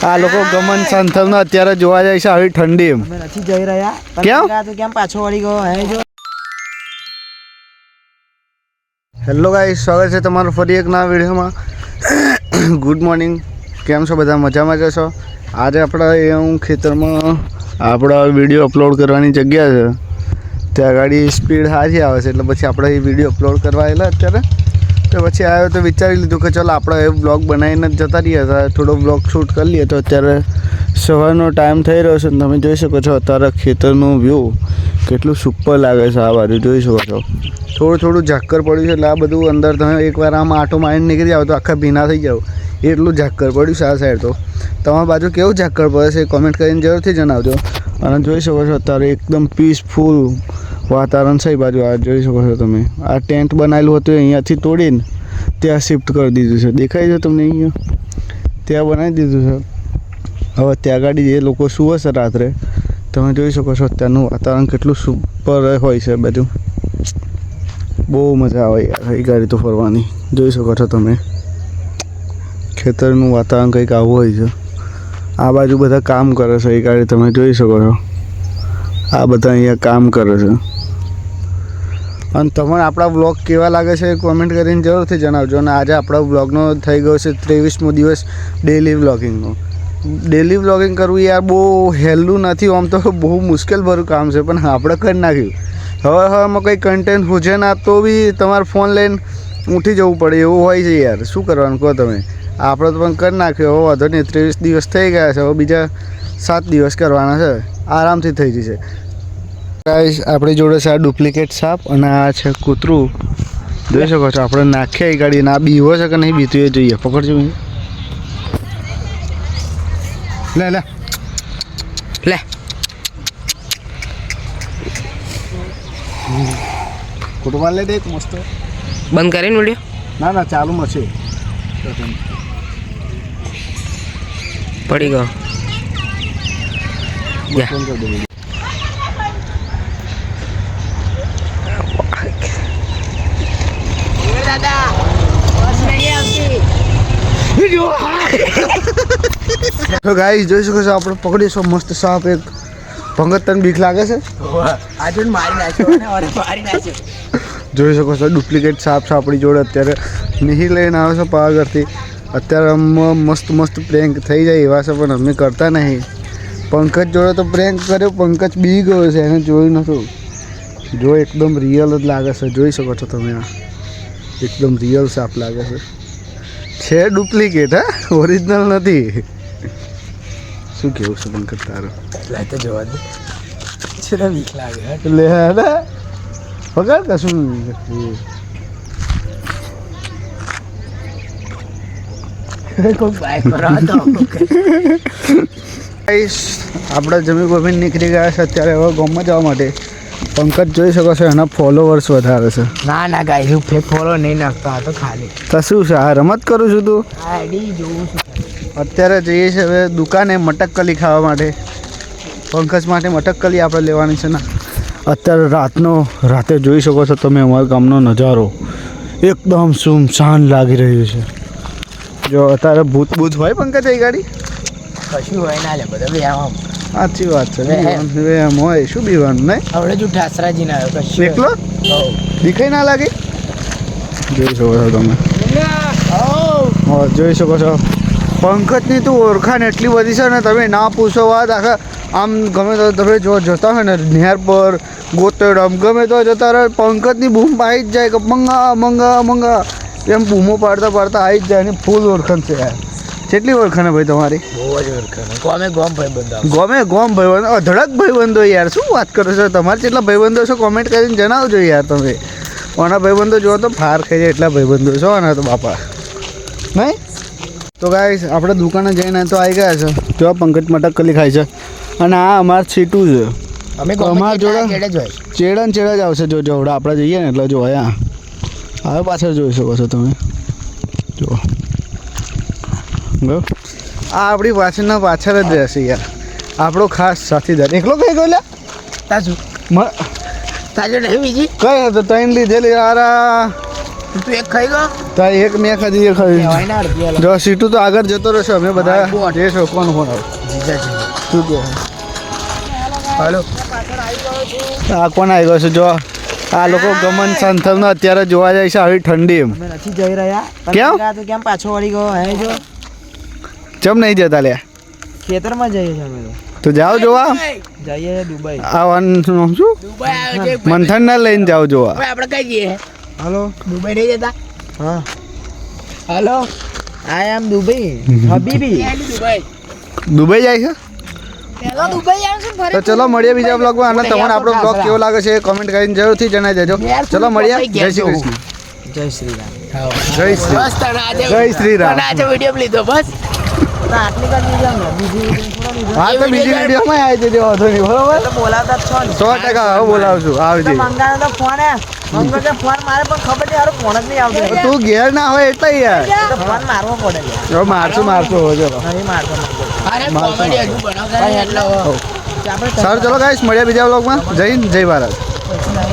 આ લોકો ગમન સંથલનો અત્યારે જોવા જાય છે આવી ઠંડી. અમે નથી જઈ રહ્યા. કેમ? કેમ પાછો વળી ગયો હે જો. હેલો ગાઈસ, સ્વાગત છે તમારું ફરી એક નવા વિડીયોમાં. Good morning. કેમ છો બધા? મજામાં જશો? આજે આપણે હું ખેતરમાં આપણા વિડીયો અપલોડ કરવાની જગ્યા છે. ત્યાં ગાડી સ્પીડ સારી આવે છે એટલે પછી આપણે એ વિડીયો અપલોડ કરવા આવેલા અત્યારે. તો પછી આવ્યો તો વિચારી લીધું કે ચાલો આપણે એ બ્લોગ બનાવીને જ જતા રહીએ હતા, થોડો બ્લોગ શૂટ કરી લઈએ. તો અત્યારે સવારનો ટાઈમ થઈ રહ્યો છે. તમે જોઈ શકો છો અત્યારે ખેતરનું વ્યૂ કેટલું સુપર લાગે છે. આ બાજુ જોઈ શકો છો થોડું ઝાકર પડ્યું છે એટલે આ બધું અંદર તમે એકવાર આમ આટો મારીને નીકળી જાઓ તો આખા ભીના થઈ જાઓ એટલું ઝાકર પડ્યું છે આ સાઈડ. તો તમારી બાજુ કેવું ઝાકર પડે છે એ કોમેન્ટ કરીને જરૂરથી જણાવજો. અને જોઈ શકો છો અત્યારે એકદમ પીસફુલ વાતાવરણ છે. એ બાજુ આ જોઈ શકો છો તમે. આ ટેન્ટ બનાવેલું હતું અહીંયાથી તોડીને ત્યાં શિફ્ટ કરી દીધું છે. દેખાય છે તમને? અહીંયા ત્યાં બનાવી દીધું છે. હવે ત્યાં ગાડી એ લોકો સૂવે છે રાત્રે. તમે જોઈ શકો છો ત્યાંનું વાતાવરણ કેટલું સુપર હોય છે. બધું બહુ મજા આવે યાર એ ગાડી તો ફરવાની. જોઈ શકો છો તમે ખેતરનું વાતાવરણ કંઈક આવું હોય છે. આ બાજુ બધા કામ કરે છે. એ ગાડી તમે જોઈ શકો છો આ બધા અહીંયા કામ કરે છે. અને તમને આપણા વ્લોગ કેવા લાગે છે એ કોમેન્ટ કરીને જરૂરથી જણાવજો. અને આજે આપણા વ્લોગનો થઈ ગયો છે 23મો દિવસ ડેલી વ્લોગિંગનો. ડેલી વ્લોગિંગ કરવું યાર બહુ હેલું નથી. આમ તો બહુ મુશ્કેલભર્યું કામ છે પણ આપણે કરી નાખ્યું. હવેમાં કંઈ કન્ટેન્ટ પૂછે ના તો બી તમારે ફોન લઈને ઉઠી જવું પડે એવું હોય છે યાર. શું કરવાનું કહો તમે? આપણે તો પણ કરી નાખ્યો. હવે વાંધો નહીં, 23 દિવસ થઈ ગયા છે. હવે બીજા 7 દિવસ કરવાના છે, આરામથી થઈ જશે. ગાઈસ આપણી જોડે છે આ ડુપ્લિકેટ સાપ અને આ છે કૂતરું. જોઈ શકો છો આપણે નાખ્યા એ ગાડી. ના બીવો છે કે નહીં બીતું એ જોઈએ. પકડજો. લે લે લે કુટુંબ લે દે એક મસ્ત. બંધ કરીને વિડીયો? ના ના ચાલુમાં છે. પડી ગયો. તો ગાઈસ જોઈ શકો છો આપણે પકડીશું મસ્ત સાપ એક. ભંગત તને બીક લાગે છે? જોઈ શકો છો ડુપ્લિકેટ સાપ છે આપણી જોડે. અત્યારે નહીં લઈને આવે છે પાવાગઢથી. અત્યારે મસ્ત મસ્ત પ્રેન્ક થઈ જાય એવા છે પણ અમે કરતા નહીં. પંકજ જોડે તો પ્રેન્ક કર્યો, પંકજ બી ગયો છે, એને જોયું નહોતું. જો એકદમ રિયલ જ લાગે છે. જોઈ શકો છો તમે આ એકદમ રિયલ સાપ લાગે છે ડુપ્લિકેટ. હા, ઓરિજિનલ નથી. શું કેવું છે પંકજ તારું? તો જોવા દે છે બીક લાગે. લે ને પકડ કશું. આપણે જમી ગોવિંદ નીકળી ગયા છે અત્યારે હવે ગામમાં જવા માટે. પંકજ જોઈ શકો છો એના ફોલોવર્સ વધારે છે. ના ના ગાઈસ હું ફેક ફોલો નહીં નાખતો. આ તો ખાલી તો શું છે આ રમત કરું છું તું? આઈડી જોઉં છું. અત્યારે જઈએ છીએ હવે દુકાને મટકકલી ખાવા માટે. પંકજ માટે મટકકલી આપણે લેવાની છે ને. અત્યારે રાતે જોઈ શકો છો તમે અમારા ગામનો નજારો એકદમ સુમસાન લાગી રહ્યું છે. જો અત્યારે ભૂત હોય પંકજ એ ગાડી? કશું હોય ના લે બધા વ્યાયામ. સાચી વાત છે. એમ હોય શું બીવાનું નહીં? હવે જો ઠાસરાજી ના આવ્યો કશું એકલો દેખાઈ ના લાગે. જોઈ શકો છો તમે. જોઈ શકો છો પંકજની તું ઓળખાણ એટલી બધી છે ને તમે ના પૂછો વાત. આખા આમ ગમે તો તમે જો જતા હોય ને નહેર પર ગોતેડમ ગમે તો જતા રહે પંકજની બૂમ આવી જ જાય કે મંગા મંગા મંગા એમ બૂમો પાડતા આવી જ જાય. એની ફૂલ ઓળખાણ છે યાર. કેટલી ઓળખાણ ભાઈ તમારી? બહુ જ ઓળખાણ. ગોમે ભાઈબંધો. ગોમ ભાઈબંધો. અધડક ભાઈબંધો યાર. શું વાત કરો છો? તમારે કેટલા ભાઈબંધો છો કોમેન્ટ કરીને જણાવજો યાર તમે. ઓના ભાઈબંધો જો તો ફાર ખાઈ જાય એટલા ભાઈબંધો છો આના તો બાપા નહીં. તો ગાઈસ આપણે દુકાને જઈને તો આવી ગયા છે. જો પંકજ મટકકલી ખાય છે અને આ અમાર છીટું છે. અમે અમારા જોડે ચેડે ચેડા જ આવશે. જો જોવડા આપણે જઈએ ને એટલે જો અહીંયા હવે પાછળ જોઈ શકો છો તમે. જો આ આપણી પાછળ જ રહેશે યાર. આપણો ખાસ સાથીદાર. એકલો કઈ ગયો લે તાજુ તાજુ નહીં બીજી કઈ હતો? ત્રણ લીધેલી યાર. તું એક ખાઈ ગયો તો આ એક મેં ખાધી એ ખાધી કહેવાય ના અડધી આલો. જો સીટું તો આગળ જતો રહેશે અમે બધા જઈશું કોણ કોણ આવે જીજાજી શું કહે હાલો આ કોણ આવી ગયો છે જો આ લોકો ગમન સંથલનો અત્યારે જોવા જાય છે આવી ઠંડી એમ અમે નથી જઈ રહ્યા કેમ? તો કેમ પાછો વળી ગયો હે જો ચમ નહીં જતા લે ખેતરમાં જઈએ છીએ અમે તો જાઓ જોવા જઈએ દુબઈ આવવાનું શું દુબઈ આવે છે મંથન ના લઈને જાઓ જોવા આપણે કઈ જઈએ હાલો દુબઈ નહીં જતા હા હાલો આઈ એમ દુબઈ હબીબી દુબઈ જાય છે પેલો દુબઈ આવશે ફરે તો ચલો મળીએ બીજા બ્લોગમાં અને તમને આપણો બ્લોગ કેવો લાગે છે એ કોમેન્ટ કરીને જરૂરથી જણાવી દેજો ચલો મળીએ જય શ્રી કૃષ્ણ જય શ્રી રામ જય શ્રી બસ તને આજે જય શ્રી રામ તને આજે વિડીયો લીધો બસ આટલી કરી દીધી અમને બીજી હા તો બીજી વિડીયોમાં આવી જજો વાંધો નહીં બરોબર તો બોલાવતા જ છો ને 100% હવે બોલાવશું આવજે મંગાનો તો ફોન હે મંગો કે ફોન મારે પણ ખબર નહીં હારું ફોન જ નહીં આવતો તું ઘેર ના હોય એટલે યાર તો ફોન મારવો પડે યાર. હવે મારશું હો ચલો નહીં મારતો મંગો અરે કોમેડી હજુ બનાવતા નહીં એટલે આપણે સારું ચલો ગાઈસ મળીએ બીજા બ્લોગમાં જય હિન્દ જય ભારત પછી